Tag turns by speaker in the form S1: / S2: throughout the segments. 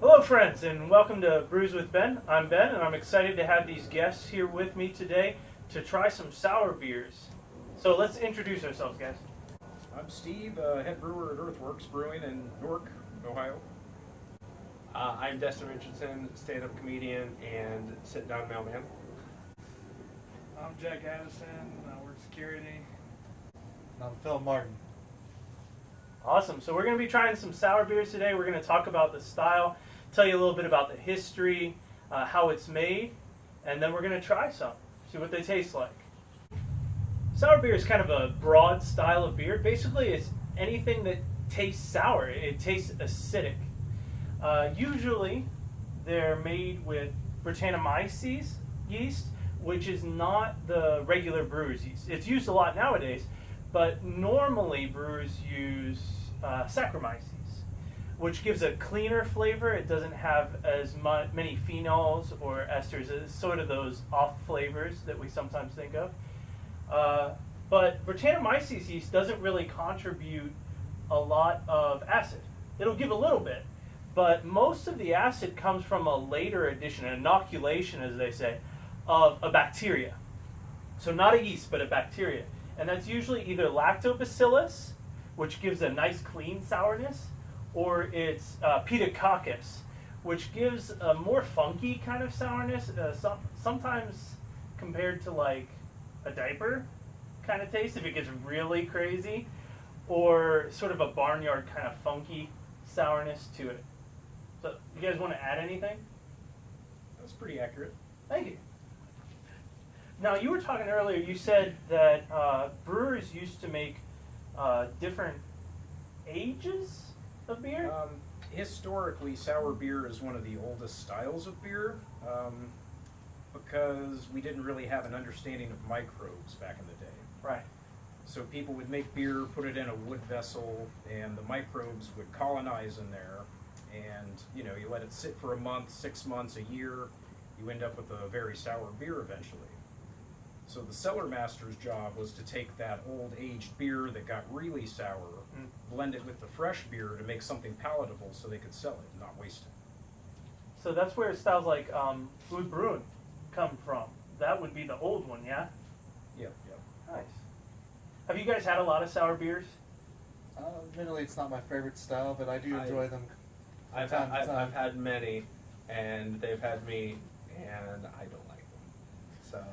S1: Hello friends and welcome to Brews with Ben. I'm Ben and I'm excited to have these guests here with me today to try some sour beers. So let's introduce ourselves, guys.
S2: I'm Steve, head brewer at Earthworks Brewing in Newark, Ohio.
S3: I'm Destin Richardson, stand-up comedian and sit-down mailman.
S4: I'm Jack Addison. I work security.
S5: I'm Phil Martin.
S1: Awesome. So we're going to be trying some sour beers today. We're going to talk about the style, tell you a little bit about the history, how it's made, and then we're going to try some, see what they taste like. Sour beer is kind of a broad style of beer. Basically, it's anything that tastes sour. It tastes acidic. Usually, they're made with Brettanomyces yeast, which is not the regular brewer's yeast. It's used a lot nowadays, but normally brewers use Saccharomyces, which gives a cleaner flavor. It doesn't have as many phenols or esters. It's sort of those off flavors that we sometimes think of. But Brettanomyces yeast doesn't really contribute a lot of acid. It'll give a little bit, but most of the acid comes from a later addition, an inoculation, as they say, of a bacteria. So not a yeast, but a bacteria. And that's usually either lactobacillus, which gives a nice clean sourness, or it's Pediococcus, which gives a more funky kind of sourness, sometimes compared to like a diaper kind of taste if it gets really crazy, or sort of a barnyard kind of funky sourness to it. So you guys want to add anything?
S2: That's pretty accurate.
S1: Thank you. Now, you were talking earlier, you said that brewers used to make different ages of beer?
S2: Historically, sour beer is one of the oldest styles of beer because we didn't really have an understanding of microbes back in the day.
S1: Right.
S2: So people would make beer, put it in a wood vessel, and the microbes would colonize in there. And, you know, you let it sit for a month, 6 months, a year, you end up with a very sour beer eventually. So the cellar master's job was to take that old aged beer that got really sour, blend it with the fresh beer to make something palatable so they could sell it and not waste it.
S1: So that's where styles like food brewing come from. That would be the old one, yeah?
S2: Yeah.
S1: Nice. Have you guys had a lot of sour beers?
S5: Admittedly, it's not my favorite style, but I do enjoy them.
S3: I've had many, and they've had me, and I don't like them.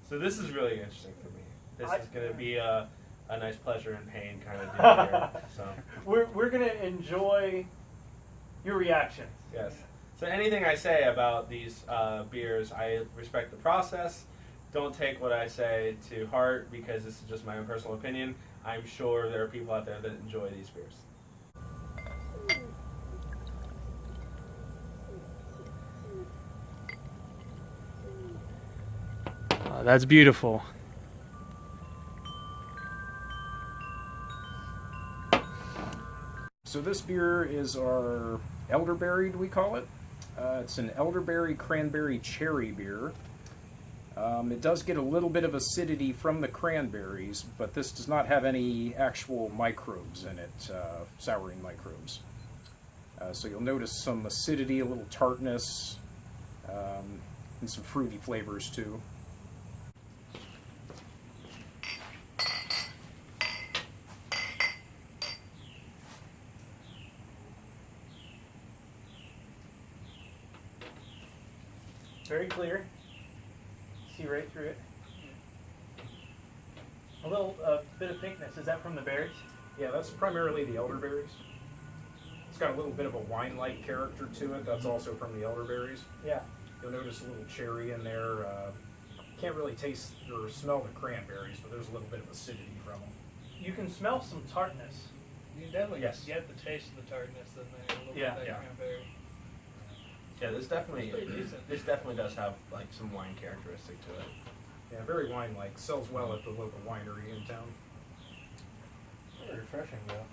S3: So this is really interesting for me. This is going to be a nice pleasure and pain kind of deal here. So
S1: We're going to enjoy your reactions.
S3: yes. So anything I say about these beers, I respect the process. Don't take what I say to heart because this is just my own personal opinion. I'm sure there are people out there that enjoy these beers.
S1: That's beautiful.
S2: So this beer is our Elderburried, we call it. It's an elderberry cranberry cherry beer. It does get a little bit of acidity from the cranberries, but this does not have any actual microbes in it, souring microbes. So you'll notice some acidity, a little tartness, and some fruity flavors too.
S1: Very clear. See right through it. A little bit of pinkness. Is that from the berries?
S2: Yeah, that's primarily the elderberries. It's got a little bit of a wine-like character to it. That's also from the elderberries.
S1: Yeah.
S2: You'll notice a little cherry in there. Can't really taste or smell the cranberries, but there's a little bit of acidity from them.
S1: You can smell some tartness.
S4: You definitely
S2: Yes.
S4: get the taste of the tartness in there. A little
S1: Yeah.
S4: bit of that
S2: Yeah.
S4: cranberry.
S3: Yeah, this definitely
S4: It's pretty decent.
S3: this definitely does have like some wine characteristic to it.
S2: Yeah, very wine-like. Sells well at the local winery in town.
S5: Very refreshing, though.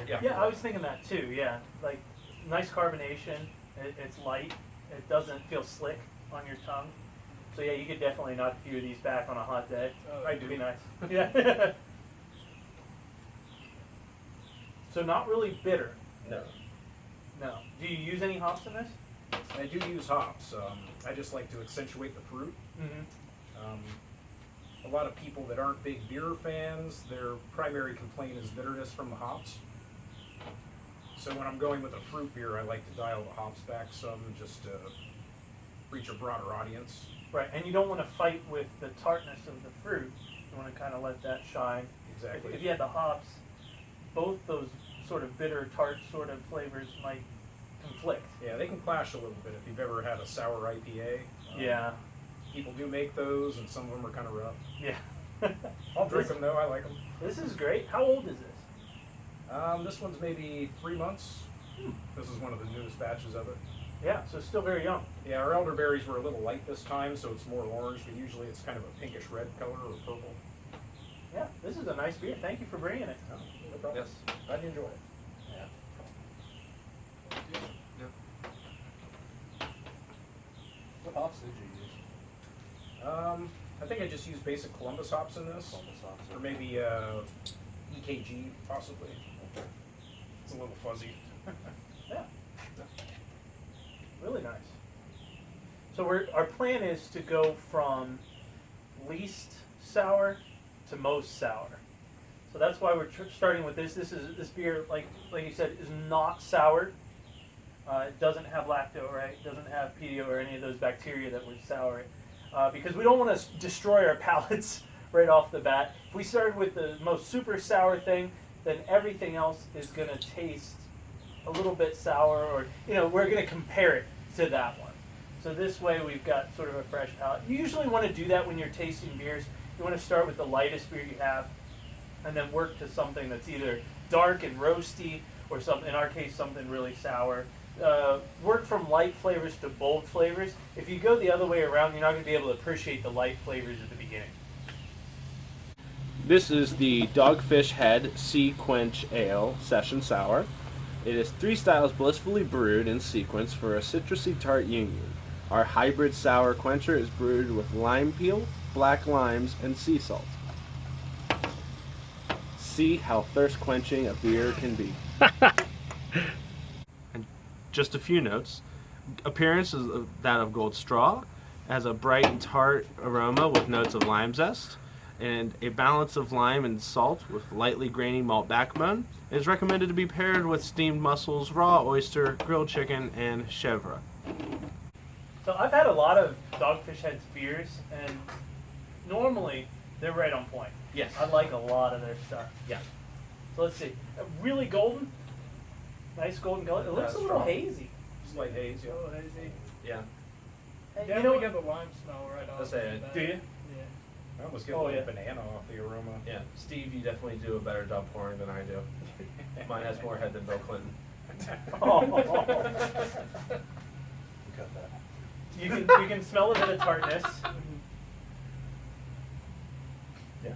S3: Yeah.
S1: Yeah, I was thinking that too. Yeah, like nice carbonation. It's light. It doesn't feel slick on your tongue. So yeah, you could definitely knock a few of these back on a hot day.
S4: Oh,
S1: It'd be nice. Yeah. So not really bitter.
S3: No.
S1: No. Do you use any hops in this?
S2: I do use hops. I just like to accentuate the fruit.
S1: Mm-hmm.
S2: A lot of people that aren't big beer fans, their primary complaint is bitterness from the hops. So when I'm going with a fruit beer, I like to dial the hops back some just to reach a broader audience.
S1: Right, and you don't want to fight with the tartness of the fruit. You want to kind of let that shine.
S2: Exactly.
S1: If you had the hops, both those sort of bitter, tart sort of flavors might conflict.
S2: Yeah, they can clash a little bit if you've ever had a sour IPA.
S1: Yeah.
S2: People do make those, and some of them are kind of rough.
S1: Yeah.
S2: I'll drink them though, I like them.
S1: This is great. How old is this?
S2: This one's maybe 3 months. This is one of the newest batches of it.
S1: Yeah, so it's still very young.
S2: Yeah, our elderberries were a little light this time, so it's more orange, but usually it's kind of a pinkish red color or purple.
S1: Yeah, this is a nice beer. Thank you for bringing it.
S2: Oh, no problem.
S3: Yes.
S2: Glad you enjoy it.
S5: What hops did you use?
S2: I think I just used basic Columbus hops in this,
S5: Columbus hops.
S2: or maybe EKG possibly.
S5: Okay.
S2: It's a little fuzzy.
S1: Yeah. Really nice. So our plan is to go from least sour to most sour. So that's why we're starting with this. This beer, like you said, is not sour. It doesn't have lacto, right? It doesn't have pedio or any of those bacteria that would sour it. Because we don't want to destroy our palates right off the bat. If we started with the most super sour thing, then everything else is going to taste a little bit sour, or we're going to compare it to that one. So this way we've got sort of a fresh palate. You usually want to do that when you're tasting beers. You want to start with the lightest beer you have, and then work to something that's either dark and roasty, or something, in our case, something really sour. Work from light flavors to bold flavors. If you go the other way around, you're not going to be able to appreciate the light flavors at the beginning.
S3: This is the Dogfish Head SeaQuench Ale Session Sour. It is 3 styles blissfully brewed in sequence for a citrusy tart union. Our hybrid sour quencher is brewed with lime peel, black limes, and sea salt. See how thirst quenching a beer can be. And just a few notes. Appearance is that of gold straw, has a bright and tart aroma with notes of lime zest, and a balance of lime and salt with lightly grainy malt backbone. It is recommended to be paired with steamed mussels, raw oyster, grilled chicken, and chèvre.
S1: So I've had a lot of Dogfish Head's beers, and normally they're right on point.
S3: Yes.
S1: I like a lot of their stuff.
S3: Yeah.
S1: So let's see. Really golden. Nice golden color. It looks a little
S2: strong.
S1: hazy.
S2: Slight haze, yeah.
S4: Oh, hazy.
S3: Yeah.
S1: And
S4: Yeah,
S1: you know,
S4: we get the lime smell right off.
S3: I'll say
S4: the bat.
S1: do you?
S4: Yeah.
S2: I almost get a
S1: Oh,
S2: little
S1: yeah.
S2: banana off the aroma.
S3: Yeah. Steve, you definitely do a better job pouring than I do. Mine has more head than Bill Clinton.
S5: Cut that.
S1: you can smell a bit of tartness.
S3: Yeah.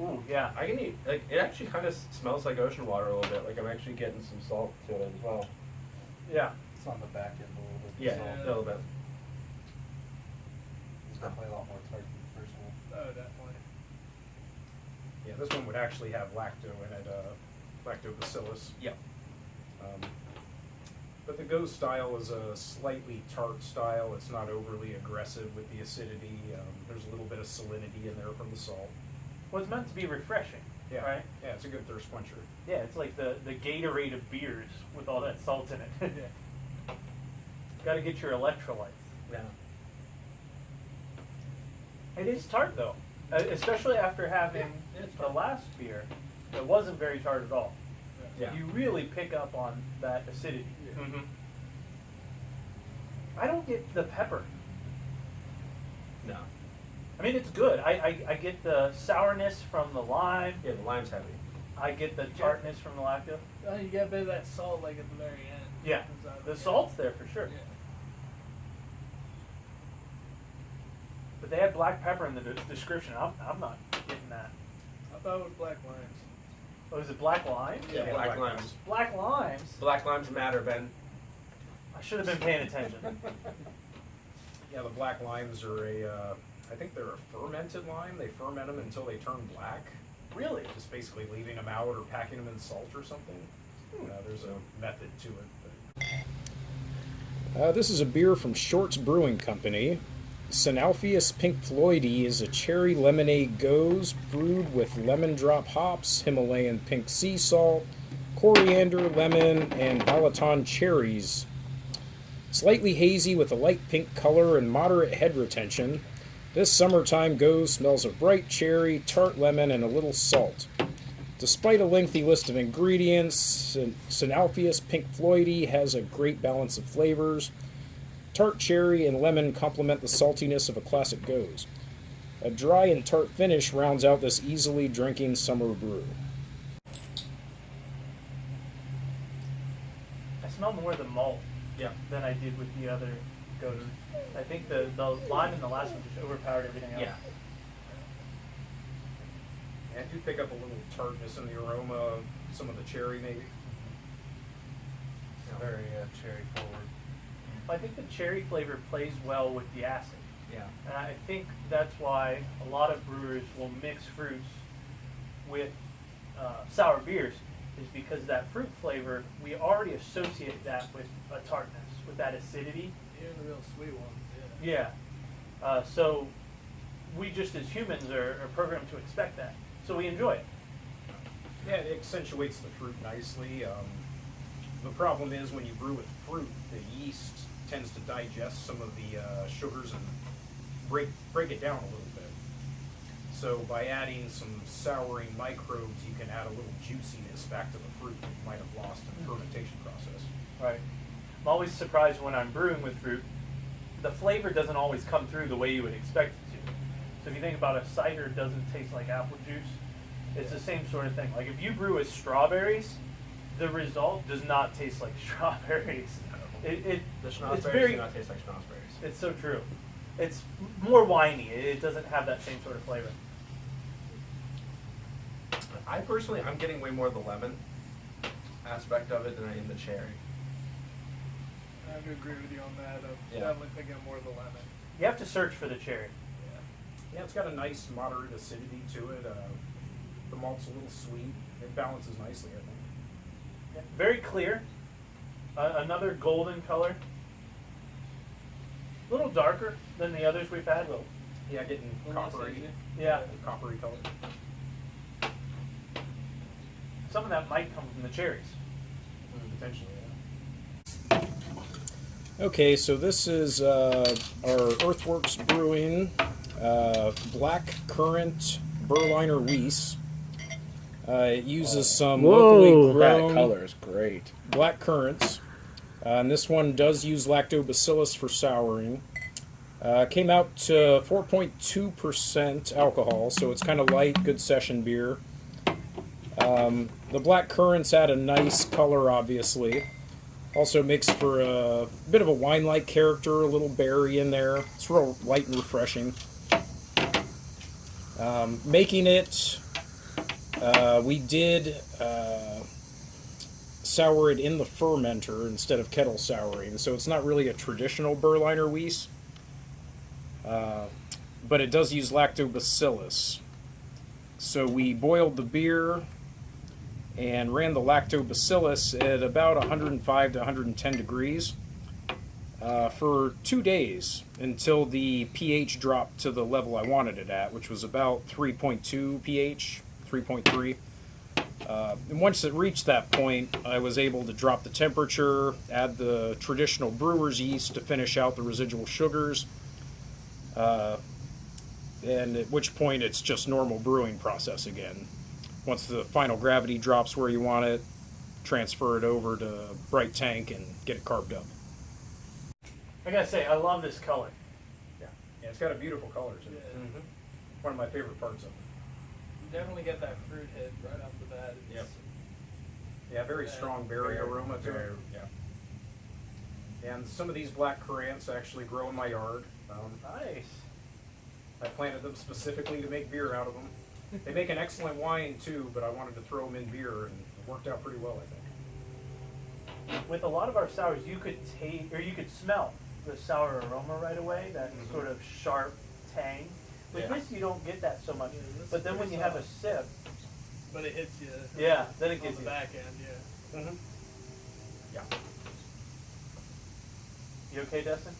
S1: Ooh, yeah.
S3: I can eat. Like, it actually kind of smells like ocean water a little bit. Like, I'm actually getting some salt to it as well.
S1: Yeah.
S5: It's on the back end a little bit.
S3: Yeah,
S5: So
S3: a little bit.
S5: it's definitely a lot more tart than the first one.
S4: Oh, definitely.
S2: Yeah, this one would actually have lacto in it, lactobacillus.
S3: Yep.
S2: But the Go style is a slightly tart style. It's not overly aggressive with the acidity. There's a little bit of salinity in there from the salt.
S1: Well, it's meant to be refreshing,
S2: Yeah,
S1: right?
S2: yeah, it's a good thirst quencher.
S1: Yeah, it's like the Gatorade of beers with all that salt in it.
S4: Yeah.
S1: Got to get your electrolytes.
S3: Yeah.
S1: It is tart though, especially after having the last beer. It wasn't very tart at all.
S3: Yeah.
S1: You really pick up on that acidity.
S3: Mm-hmm.
S1: I don't get the pepper.
S3: No.
S1: I mean, it's good. I get the sourness from the lime.
S3: Yeah, the lime's heavy.
S1: I get the tartness from the lacto.
S4: Oh, you get a bit of that salt like at the very end.
S1: Yeah,
S4: Comes out.
S1: the salt's there for sure.
S4: Yeah.
S1: But they had black pepper in the description. I'm not getting that.
S4: I thought it was black limes.
S1: Oh, is it black lime?
S3: Yeah, black limes.
S1: Black limes?
S3: Black limes matter, Ben.
S1: I should have been paying attention.
S2: Yeah, the black limes are I think they're a fermented lime. They ferment them until they turn black.
S1: Really?
S2: Just basically leaving them out or packing them in salt or something. There's a method to it. This is a beer from Shorts Brewing Company. Synalpheus Pinkfloydi is a cherry lemonade goes brewed with lemon drop hops, Himalayan pink sea salt, coriander, lemon, and Balaton cherries. Slightly hazy with a light pink color and moderate head retention, this summertime goes smells of bright cherry, tart lemon, and a little salt. Despite a lengthy list of ingredients, Synalpheus Pinkfloydi has a great balance of flavors. Tart cherry and lemon complement the saltiness of a classic goes. A dry and tart finish rounds out this easily drinking summer brew.
S1: I smell more of the malt than I did with the other goes. I think the lime in the last one just overpowered everything else.
S2: Yeah. And I do pick up a little tartness in the aroma, some of the cherry maybe.
S3: Very cherry forward.
S1: I think the cherry flavor plays well with the acid.
S2: Yeah.
S1: And I think that's why a lot of brewers will mix fruits with sour beers, is because that fruit flavor, we already associate that with a tartness, with that acidity.
S4: Even the real sweet ones,
S1: Yeah. So we just as humans are programmed to expect that. So we enjoy it.
S2: Yeah, it accentuates the fruit nicely. The problem is when you brew with fruit, the yeast tends to digest some of the sugars and break it down a little bit. So by adding some souring microbes, you can add a little juiciness back to the fruit that you might have lost in the fermentation process.
S1: Right. I'm always surprised when I'm brewing with fruit, the flavor doesn't always come through the way you would expect it to. So if you think about a cider, it doesn't taste like apple juice. It's the same sort of thing. Like if you brew with strawberries, the result does not taste like strawberries.
S3: The
S1: It's
S3: schnozberries
S1: very,
S3: do not taste like schnozberries.
S1: it's so true. It's more winey. It doesn't have that same sort of flavor.
S3: I personally, I'm getting way more of the lemon aspect of it than I am the cherry.
S4: I have to agree with you on that. I'm
S3: Yeah.
S4: definitely thinking more of the lemon.
S1: You have to search for the cherry.
S2: Yeah, it's got a nice moderate acidity to it. The malt's a little sweet. It balances nicely, I think.
S1: Yeah. Very clear. Another golden color. A little darker than the others we've had. Little.
S2: Yeah, getting coppery.
S1: Yeah.
S2: Coppery color.
S1: Some of that might come from the cherries.
S2: Potentially, yeah. Okay, so this is our Earthworks Brewing Black Currant Berliner Weisse. It uses some locally grown
S5: That color is great.
S2: black currants. And this one does use lactobacillus for souring. Came out to 4.2% alcohol, so it's kind of light, good session beer. The black currants add a nice color, obviously. Also makes for a bit of a wine-like character, a little berry in there. It's real light and refreshing. Making it, we did sour it in the fermenter instead of kettle souring, so it's not really a traditional Berliner Weisse, but it does use lactobacillus. So we boiled the beer and ran the lactobacillus at about 105 to 110 degrees for 2 days until the pH dropped to the level I wanted it at, which was about 3.2 pH, 3.3. And once it reached that point, I was able to drop the temperature, add the traditional brewer's yeast to finish out the residual sugars, and at which point it's just normal brewing process again. Once the final gravity drops where you want it, transfer it over to bright tank and get it carved up.
S1: I gotta say, I love this color.
S2: Yeah, it's got a beautiful color to it.
S4: Yeah.
S1: Mm-hmm.
S2: One of my favorite parts of it.
S4: You definitely get that fruit hit right off the bat. It's,
S2: Yep. Yeah, very strong berry aroma to it. Yeah. And some of these black currants actually grow in my yard.
S1: Nice.
S2: I planted them specifically to make beer out of them. They make an excellent wine too, but I wanted to throw them in beer, and it worked out pretty well, I think.
S1: With a lot of our sours, you could taste, or you could smell the sour aroma right away, that sort of sharp tang. With this, you don't get that so much.
S4: Yeah, this
S1: But then
S4: is
S1: when you
S4: pretty
S1: have a sip,
S4: but it hits you.
S1: yeah, then it
S4: on
S1: gives
S4: the
S1: you.
S4: back end, yeah.
S2: Mm-hmm. Yeah.
S1: You okay, Destin?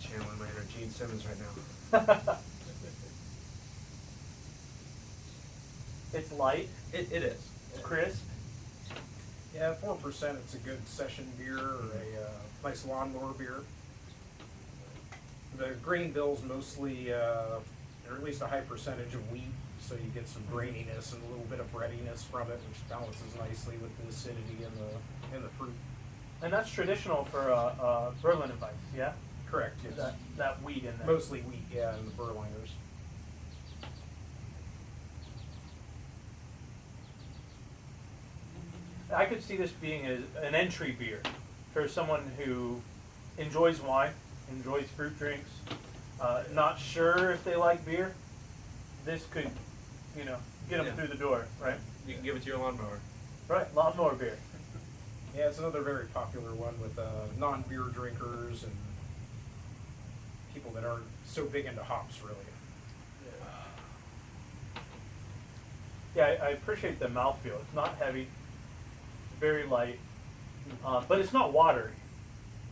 S3: Channeling my inner Gene Simmons right now.
S1: It's light.
S3: It is.
S1: It's crisp.
S2: Yeah, 4%. It's a good session beer or a nice lawnmower beer. The grain bill's mostly, or at least a high percentage of wheat, so you get some graininess and a little bit of breadiness from it, which balances nicely with the acidity in the fruit.
S1: And that's traditional for Berliner Weiss, yeah?
S2: Correct. Yes.
S1: That wheat in there.
S2: Mostly wheat, yeah, and the Berliners.
S1: I could see this being an entry beer for someone who enjoys wine, enjoys fruit drinks, not sure if they like beer. This could, get them through the door, right?
S3: You can give it to your lawnmower.
S1: Right, lawnmower beer.
S2: Yeah, it's another very popular one with non-beer drinkers and people that aren't so big into hops, really.
S1: Yeah, I appreciate the mouthfeel. It's not heavy, very light, but it's not watery.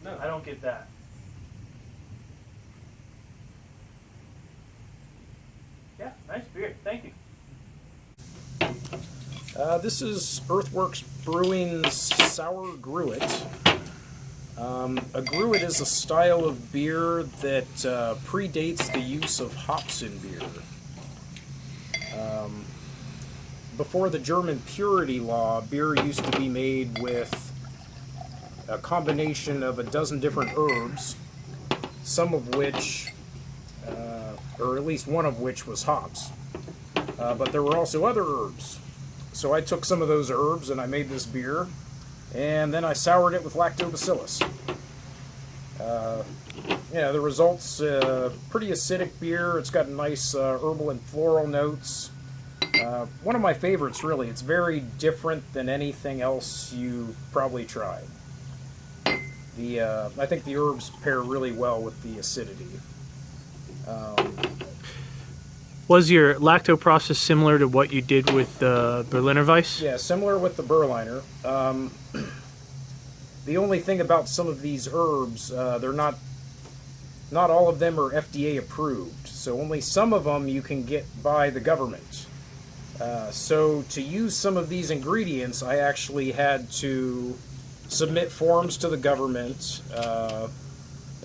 S3: No.
S1: I don't get that. Yeah, nice beer. Thank you.
S2: This is Earthworks Brewing's Sauergruit. A gruit is a style of beer that predates the use of hops in beer. Before the German purity law, beer used to be made with a combination of a dozen different herbs, some of which, or at least one of which was hops. But there were also other herbs. So I took some of those herbs and I made this beer, and then I soured it with lactobacillus. The result's pretty acidic beer. It's got nice herbal and floral notes. One of my favorites, really. It's very different than anything else you've probably tried. I think the herbs pair really well with the acidity.
S1: Was your lacto process similar to what you did with the Berliner Weiss?
S2: Yeah, similar with the Berliner. The only thing about some of these herbs, not all of them are FDA approved. So only some of them you can get by the government. So to use some of these ingredients, I actually had to submit forms to the government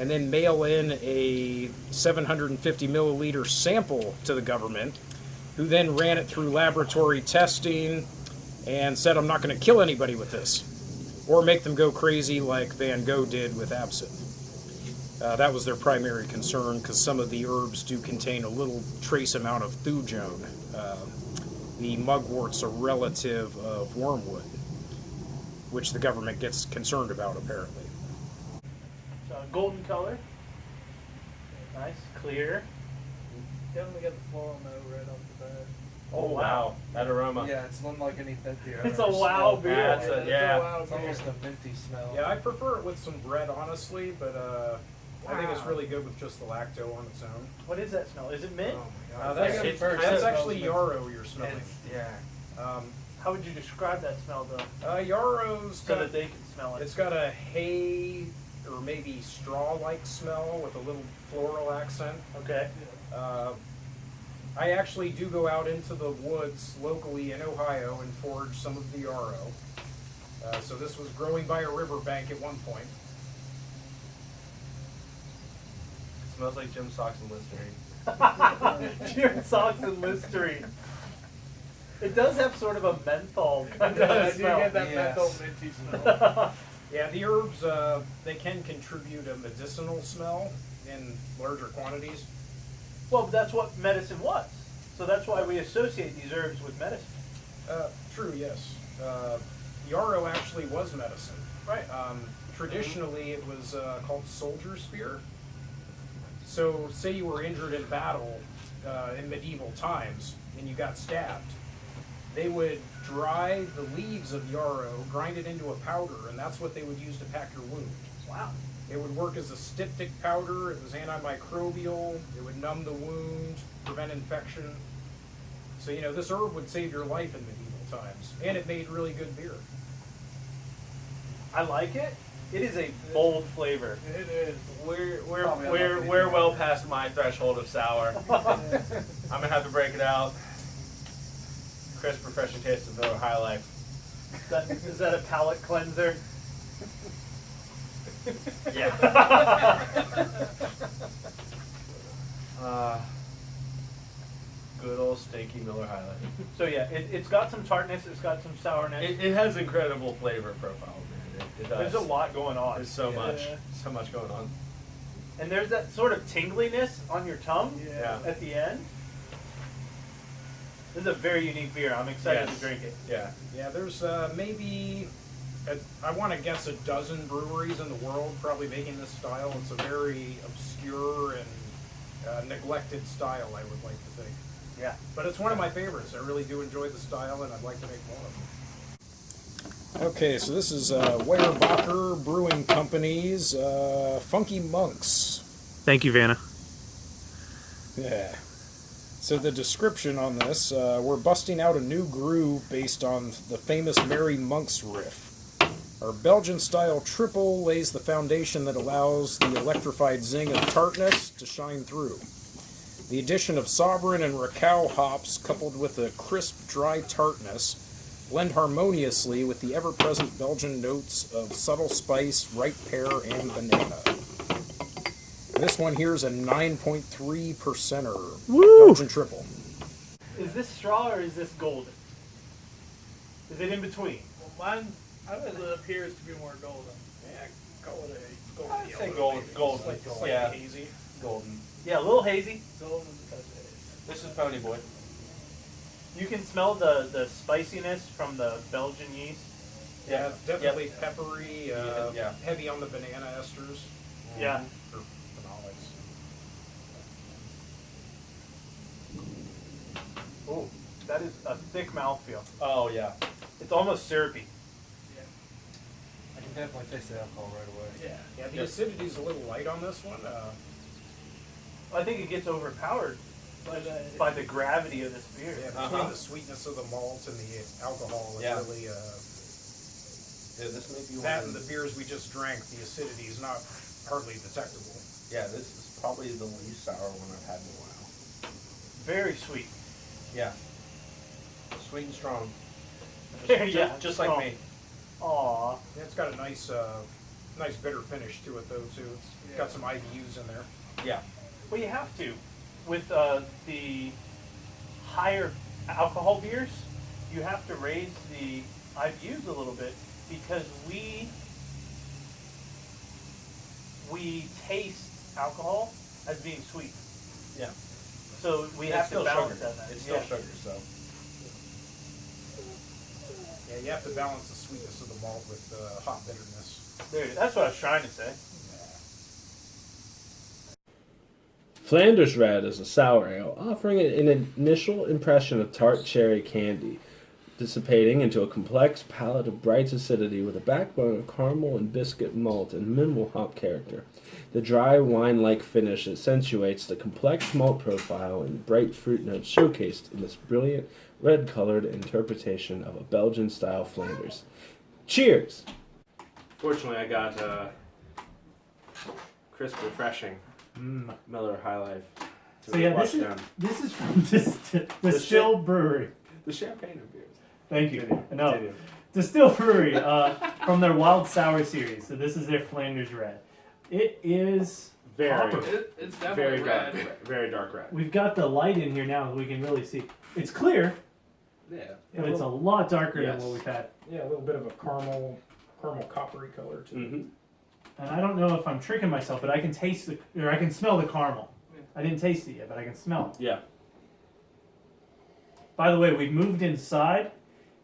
S2: and then mail in a 750 milliliter sample to the government, who then ran it through laboratory testing and said, I'm not going to kill anybody with this, or make them go crazy like Van Gogh did with absinthe. That was their primary concern, because some of the herbs do contain a little trace amount of thujone. The mugwort's a relative of wormwood, which the government gets concerned about, apparently.
S1: So golden color. Nice, clear.
S4: Definitely got the floral note right off the bat.
S3: Oh wow, that aroma.
S5: Yeah, it's unlike anything beer.
S1: It's a wow beer.
S3: That's
S4: It's
S3: yeah.
S4: a wild
S5: It's
S4: beer.
S5: almost a minty smell.
S2: Yeah, I prefer it with some bread, honestly, but I think it's really good with just the lacto on its own.
S1: What is that smell? Is it mint?
S2: Oh my
S3: Oh,
S2: god,
S3: that's-
S2: that's,
S3: it's
S5: first.
S2: that's
S5: It
S2: actually
S5: smells
S2: yarrow you're smelling.
S3: Yeah.
S1: How would you describe that smell, though,
S2: Yarrow's
S1: so
S2: got,
S1: that they can smell it?
S2: it's got a hay or maybe straw-like smell with a little floral accent.
S1: Okay.
S2: I actually do go out into the woods locally in Ohio and forage some of the yarrow. So this was growing by a riverbank at one point.
S3: It smells like Jim socks and Listerine.
S1: Jim socks and Listerine. It does have sort of a menthol kind
S4: Yeah,
S1: of
S4: you
S1: smell.
S4: get that
S5: Yes.
S4: menthol minty smell.
S2: Yeah, the herbs, they can contribute a medicinal smell in larger quantities.
S1: Well, that's what medicine was. So that's why we associate these herbs with medicine.
S2: True, yes. Yarrow actually was medicine.
S1: Right.
S2: Traditionally, it was called soldier spear. So, say you were injured in battle in medieval times and you got stabbed, they would dry the leaves of yarrow, grind it into a powder, and that's what they would use to pack your wound.
S1: Wow.
S2: It would work as a styptic powder. It was antimicrobial. It would numb the wound, prevent infection. So, you know, this herb would save your life in medieval times. And it made really good beer.
S1: I like it. It is a bold flavor.
S4: It is.
S3: We're well past my threshold of sour. I'm gonna have to break it out. Crisp, refreshing taste of Miller High Life.
S1: Is that a palate cleanser?
S3: Yeah. Good old stinky Miller High Life.
S1: So yeah, it's got some tartness. It's got some sourness.
S3: It has incredible flavor profile, man. It does.
S1: There's a lot going on.
S3: There's so much going on.
S1: And there's that sort of tingliness on your tongue
S3: Yeah.
S1: at the end. This is a very unique beer. I'm excited to drink it.
S3: Yeah.
S2: Yeah, there's maybe, I want to guess, a dozen breweries in the world probably making this style. It's a very obscure and neglected style, I would like to think.
S1: Yeah.
S2: But it's one of my favorites. I really do enjoy the style, and I'd like to make more of them. Okay, so this is Weyerbacher Brewing Company's Funky Monks.
S1: Thank you, Vanna.
S2: Yeah. So the description on this, we're busting out a new groove based on the famous Merry Monks riff. Our Belgian-style triple lays the foundation that allows the electrified zing of tartness to shine through. The addition of Sovereign and Raquel hops, coupled with a crisp, dry tartness, blend harmoniously with the ever-present Belgian notes of subtle spice, ripe pear, and banana. This one here is a 9.3%er Belgian triple.
S1: Is this straw or is this golden? Is it in between?
S4: Well, mine appears to be more golden. Yeah, call it a golden.
S3: I'd say
S4: yellow,
S3: gold.
S4: maybe.
S2: Slightly
S3: Yeah.
S2: hazy.
S3: Golden.
S1: Yeah, a little hazy.
S4: Golden because it is.
S3: This is Pony Boy.
S1: You can smell the spiciness from the Belgian yeast.
S2: Yeah, definitely peppery,
S3: Yeah.
S2: heavy on the banana esters.
S1: Yeah.
S2: Or phenolics.
S1: Oh, that is a thick mouthfeel.
S3: Oh yeah.
S1: It's almost syrupy.
S5: I can definitely taste the alcohol right away.
S4: Yeah.
S2: Yeah, the acidity's a little light on this one.
S1: I think it gets overpowered by the gravity of this beer.
S2: Yeah, between the sweetness of the malt and the alcohol, it really,
S3: Yeah, this may be
S2: that
S3: one.
S2: and the beers we just drank, the acidity is not hardly detectable.
S3: Yeah, this is probably the least sour one I've had in a while.
S1: Very sweet.
S3: Yeah. Sweet and strong.
S1: Yeah,
S3: Just like me.
S1: Aw.
S2: Yeah, it's got a nice, nice bitter finish to it though too. It's got some IBUs in there.
S3: Yeah.
S1: Well, you have to. With the higher alcohol beers, you have to raise the IBUs a little bit because we taste alcohol as being sweet.
S3: Yeah.
S1: So we
S3: It's
S1: have to
S3: still
S1: balance
S3: sugar.
S1: that.
S3: It's still sugar, so.
S2: Yeah, you have to balance the sweetness of the malt with the hop bitterness.
S1: There, that's what I was trying to say.
S3: Flanders Red is a sour ale, offering an initial impression of tart cherry candy, dissipating into a complex palate of bright acidity with a backbone of caramel and biscuit malt and minimal hop character. The dry wine-like finish accentuates the complex malt profile and bright fruit notes showcased in this brilliant red-colored interpretation of a Belgian-style Flanders. Cheers! Fortunately, I got crisp, refreshing Miller High Life.
S6: So yeah, this is from Destihl Brewery.
S3: The champagne of beers.
S6: Thank you.
S3: Continue.
S6: No,
S3: Continue.
S6: Destihl Brewery from their Wild Sour series. So this is their Flanders Red. It is
S3: Very,
S6: copper.
S4: It's definitely red.
S3: Very dark red.
S6: We've got the light in here now, we can really see. It's clear,
S3: Yeah.
S6: but it's a lot darker
S3: Yes.
S6: than what we've had.
S2: Yeah, a little bit of a caramel coppery color to it.
S3: Mm-hmm.
S6: And I don't know if I'm tricking myself, but I can taste I can smell the caramel. I didn't taste it yet, but I can smell it.
S3: Yeah.
S6: By the way, we moved inside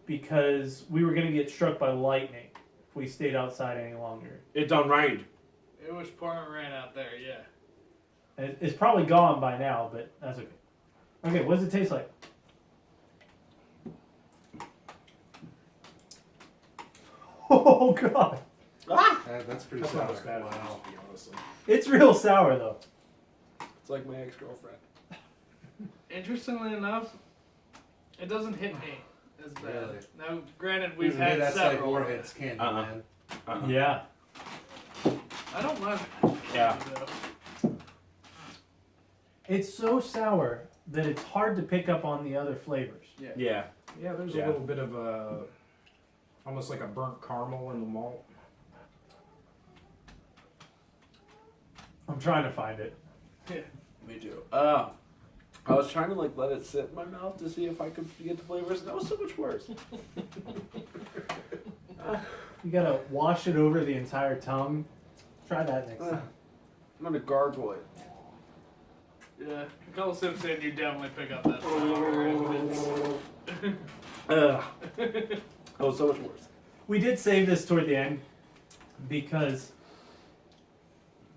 S6: because we were going to get struck by lightning if we stayed outside any longer.
S3: It done rained.
S4: It was pouring rain out there, yeah.
S6: And it's probably gone by now, but that's okay. Okay, what does it taste like? Oh, God.
S5: That's pretty
S2: That's
S5: sour.
S2: not as bad as it
S5: Wow.
S2: used to be, honestly.
S6: It's real sour, though.
S3: It's like my ex-girlfriend.
S4: Interestingly enough, It doesn't hit me as bad.
S5: Really?
S4: Now, granted, we've
S5: To me,
S4: had
S5: that's like
S4: several.
S5: Warhead's candy, man.
S6: Yeah.
S4: I don't mind it.
S3: Yeah.
S6: It's so sour that it's hard to pick up on the other flavors.
S3: Yeah.
S2: Yeah, there's
S3: Yeah.
S2: a little bit of a, almost like a burnt caramel in the malt.
S6: I'm trying to find it.
S3: Me too. I was trying to like let it sit in my mouth to see if I could get the flavors, and that was so much worse.
S6: You gotta wash it over the entire tongue. Try that next time.
S3: I'm gonna gargle it.
S4: Yeah, a couple sips in, you definitely pick up that sour.
S3: That was so much worse.
S6: We did save this toward the end because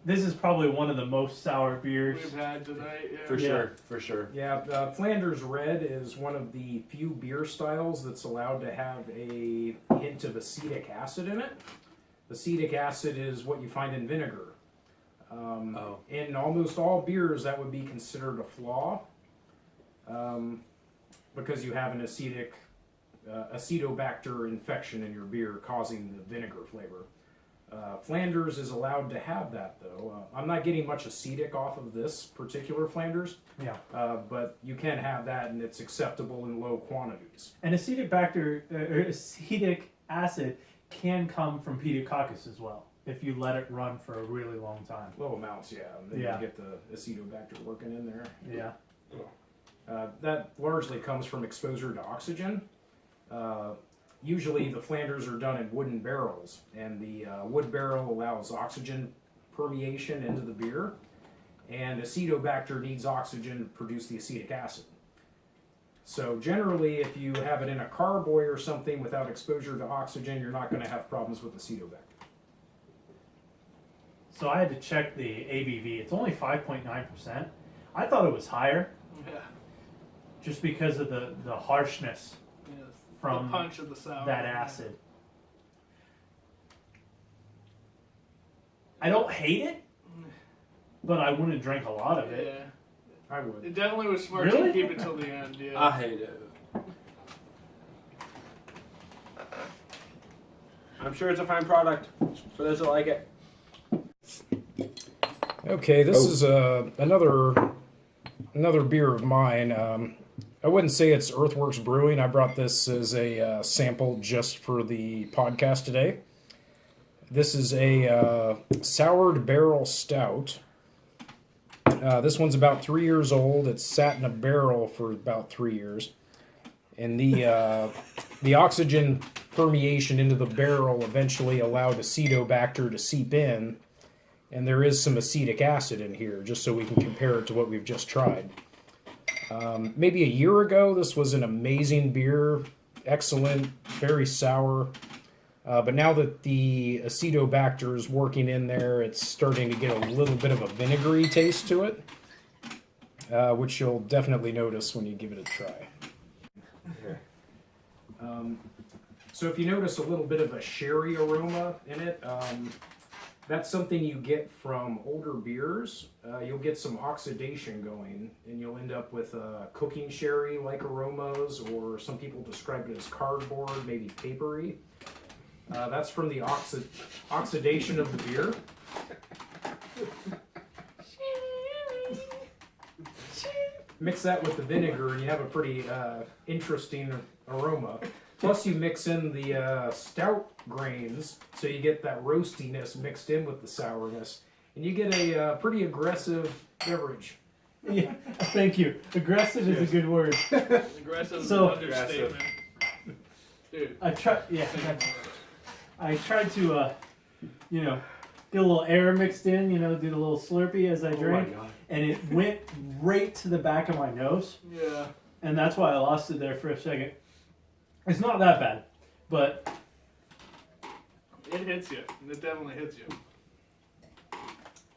S6: this is probably one of the most sour beers.
S4: We've had tonight, yeah.
S3: For sure, for sure.
S2: Yeah, Flanders Red is one of the few beer styles that's allowed to have a hint of acetic acid in it. Acetic acid is what you find in vinegar. In almost all beers, that would be considered a flaw because you have an acetic acetobacter infection in your beer causing the vinegar flavor. Flanders is allowed to have that, though. I'm not getting much acetic off of this particular Flanders, but you can have that, and it's acceptable in low quantities.
S6: And acetic acid can come from pediococcus as well if you let it run for a really long time.
S2: Low amounts, yeah. And then
S6: Yeah.
S2: you get the acetobacter working in there.
S6: Yeah.
S2: That largely comes from exposure to oxygen. Usually the Flanders are done in wooden barrels, and the wood barrel allows oxygen permeation into the beer, and acetobacter needs oxygen to produce the acetic acid. So generally, if you have it in a carboy or something without exposure to oxygen, you're not going to have problems with acetobacter.
S6: So I had to check the ABV. It's only 5.9%. I thought it was higher
S4: Yeah.
S6: just because of the harshness
S4: Yes.
S6: from
S4: the punch of the sour.
S6: that acid. I don't hate it, but I wouldn't drink a lot of it.
S4: Yeah.
S2: I would.
S4: It definitely was smart
S6: Really?
S4: to keep it till the end, yeah.
S3: I hate it. I'm sure it's a fine product for those that like it.
S2: Okay, this is another beer of mine. I wouldn't say it's Earthworks Brewing. I brought this as a sample just for the podcast today. This is a soured barrel stout. This one's about 3 years old. It's sat in a barrel for about 3 years. And the oxygen permeation into the barrel eventually allowed acetobacter to seep in. And there is some acetic acid in here, just so we can compare it to what we've just tried. Maybe a year ago, this was an amazing beer. Excellent, very sour. But now that the acetobacter is working in there, it's starting to get a little bit of a vinegary taste to it, which you'll definitely notice when you give it a try. So if you notice a little bit of a sherry aroma in it, that's something you get from older beers. You'll get some oxidation going, and you'll end up with cooking sherry-like aromas, or some people describe it as cardboard, maybe papery. That's from the oxidation of the beer. Mix that with the vinegar, and you have a pretty interesting aroma. Plus, you mix in the stout grains, so you get that roastiness mixed in with the sourness, and you get a pretty aggressive beverage.
S6: Yeah, thank you. Aggressive is a good word.
S4: Aggressive is
S6: So-
S4: an understatement. Dude.
S6: I tried to, get a little air mixed in, do the little slurpee as I drink, and it went right to the back of my nose,
S4: Yeah.
S6: and that's why I lost it there for a second. It's not that bad, but
S4: It hits you. It definitely hits you.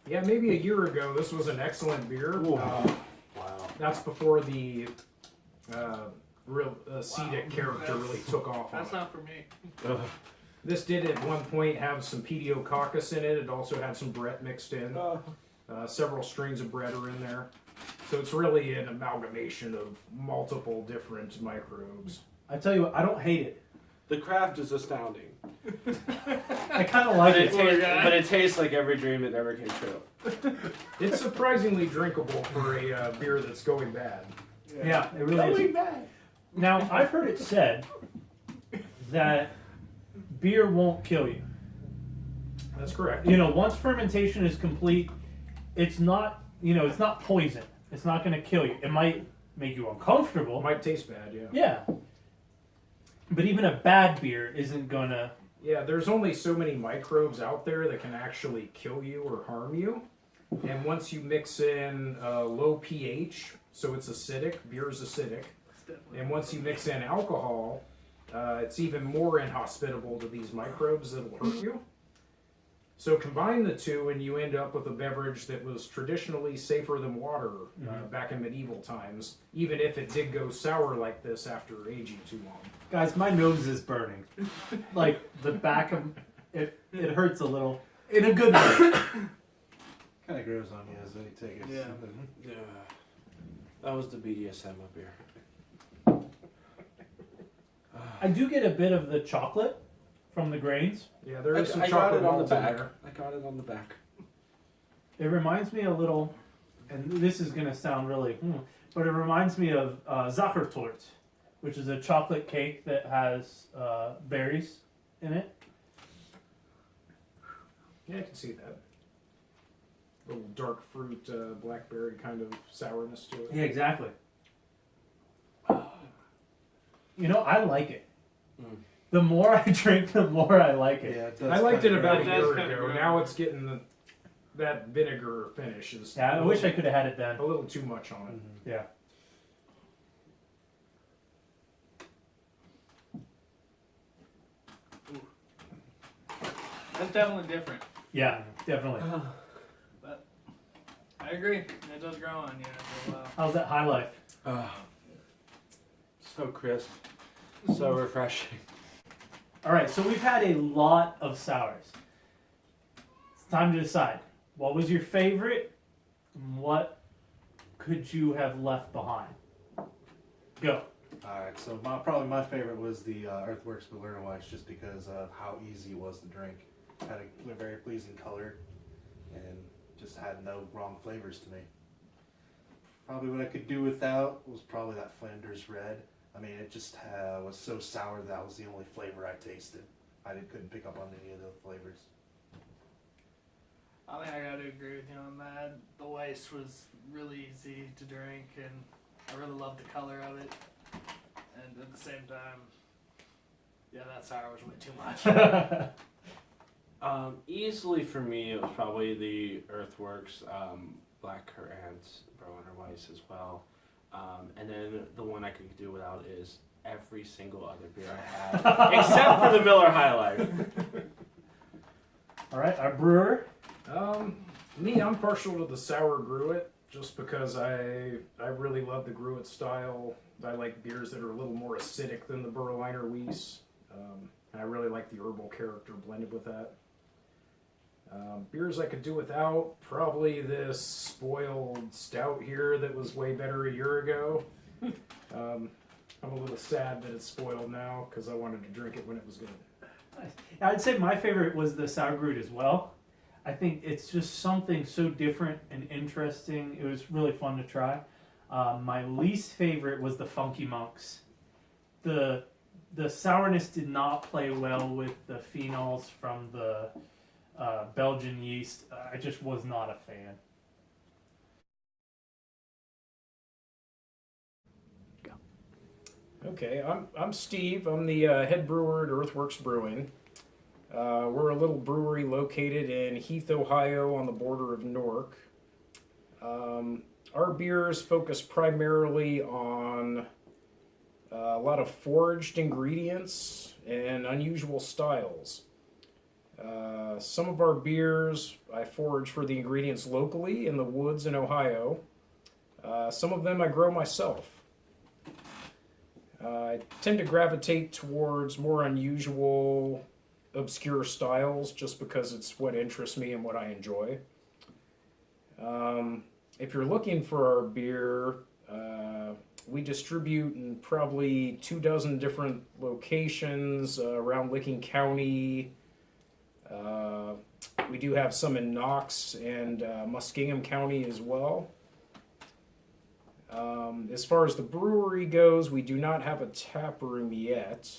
S2: Yeah, maybe a year ago, this was an excellent beer.
S5: Wow.
S2: That's before the real acetic character really took off on
S4: That's
S2: it.
S4: not for me.
S2: This did at one point have some pediococcus in it. It also had some Brett mixed in. Several strings of Brett are in there. So it's really an amalgamation of multiple different microbes.
S6: I tell you what, I don't hate it.
S3: The craft is astounding.
S6: I kind of like
S3: But
S6: it.
S3: but it tastes like every dream that never came true.
S2: It's surprisingly drinkable for a beer that's going bad.
S6: Yeah, it really is.
S3: Bad.
S6: Now, I've heard it said that beer won't kill you.
S2: That's correct.
S6: You know, once fermentation is complete, it's not, it's not poison. It's not going to kill you. It might make you uncomfortable.
S2: It might taste bad, yeah.
S6: Yeah. But even a bad beer isn't going to...
S2: Yeah, there's only so many microbes out there that can actually kill you or harm you. And once you mix in low pH, so it's acidic, beer is acidic. And once you mix in alcohol, it's even more inhospitable to these microbes that'll hurt you. So combine the two and you end up with a beverage that was traditionally safer than water back in medieval times, even if it did go sour like this after aging too long.
S6: Guys, my nose is burning. Like, the back of it hurts a little. In a good way.
S5: Kind of grows on you as you take it.
S4: Yeah.
S3: Yeah. That was the BDSM up here.
S6: I do get a bit of the chocolate from the grains.
S2: Yeah, there is some
S3: I got
S2: chocolate
S3: it on the
S2: malt in
S3: back.
S2: there.
S3: I got it on the back.
S6: It reminds me a little, and this is going to sound really, but it reminds me of Sauergruit, which is a chocolate cake that has berries in it.
S2: Yeah, I can see that. Little dark fruit, blackberry kind of sourness to it.
S6: Yeah, exactly. I like it. The more I drink, the more I like it.
S5: Yeah, it does
S2: I liked it
S5: kinda
S2: about a
S5: grow.
S4: It does
S2: year
S4: kinda
S2: ago.
S4: grow.
S2: Now it's getting that vinegar finish is
S6: Yeah, I wish I could have had it then.
S2: a little too much on it.
S6: Yeah.
S4: That's definitely different.
S6: Yeah, definitely.
S4: But I agree. It does grow on you after a while.
S6: How's that high life?
S3: So crisp. So refreshing.
S6: All right, so we've had a lot of sours. It's time to decide. What was your favorite? And what could you have left behind? Go.
S5: Alright, so probably my favorite was the Earthworks Brewing Weisse, just because of how easy it was to drink. Had a very pleasing color and just had no wrong flavors to me. Probably what I could do without was probably that Flanders Red. I mean, it just was so sour that was the only flavor I tasted. I couldn't pick up on any of the flavors.
S4: I think I gotta agree with you on that. The Weisse was really easy to drink, and I really loved the color of it. And at the same time, yeah, that sour was way too much.
S3: Easily for me, it was probably the Earthworks Black Currant Brewer Weisse as well. And then the one I could do without is every single other beer I had, except for the Miller High Life.
S6: All right, our brewer.
S2: I'm partial to the Sauergruit just because I really love the Gruit style. I like beers that are a little more acidic than the Berliner Weisse. And I really like the herbal character blended with that. Beers I could do without, probably this spoiled stout here that was way better a year ago. I'm a little sad that it's spoiled now because I wanted to drink it when it was good.
S6: Nice. I'd say my favorite was the Sauergruit as well. I think it's just something so different and interesting. It was really fun to try. My least favorite was the Funky Monks. The sourness did not play well with the phenols from the Belgian yeast. I just was not a fan.
S2: Okay, I'm Steve. I'm the head brewer at Earthworks Brewing. We're a little brewery located in Heath, Ohio, on the border of Newark. Our beers focus primarily on a lot of foraged ingredients and unusual styles. Some of our beers I forage for the ingredients locally in the woods in Ohio. Some of them I grow myself. I tend to gravitate towards more unusual, obscure styles just because it's what interests me and what I enjoy. if you're looking for our beer, we distribute in probably 24 different locations around Licking County. We do have some in Knox and Muskingum County as well. As far as the brewery goes, we do not have a tap room yet.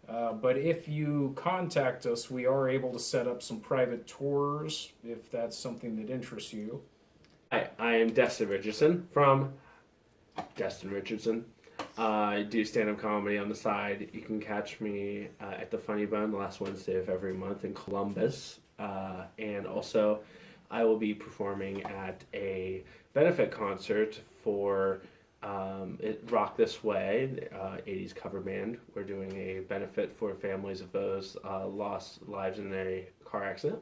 S2: But if you contact us, we are able to set up some private tours if that's something that interests you.
S7: Hi, I am Destin Richardson from Destin Richardson. I do stand-up comedy on the side. You can catch me at the Funny Bone the last Wednesday of every month in Columbus. And also, I will be performing at a benefit concert for Rock This Way, 80s cover band. We're doing a benefit for families of those lost lives in a car accident.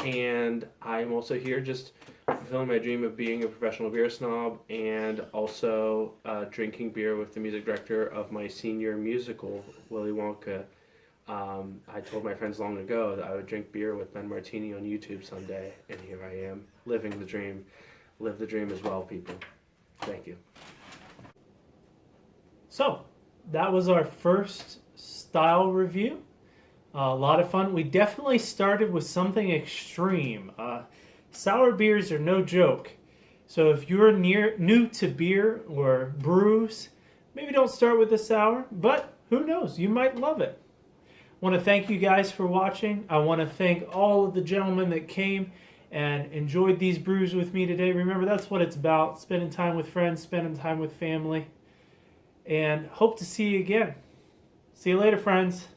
S7: And I'm also here just fulfilling my dream of being a professional beer snob and also drinking beer with the music director of my senior musical, Willy Wonka. I told my friends long ago that I would drink beer with Ben Martini on YouTube someday, and here I am, living the dream. Live the dream as well, people. Thank you.
S6: So, that was our first style review. A lot of fun. We definitely started with something extreme. Sour beers are no joke. So if you're new to beer or brews, maybe don't start with a sour, but who knows, you might love it. I want to thank you guys for watching. I want to thank all of the gentlemen that came and enjoyed these brews with me today. Remember, that's what it's about, spending time with friends, spending time with family. And hope to see you again. See you later, friends.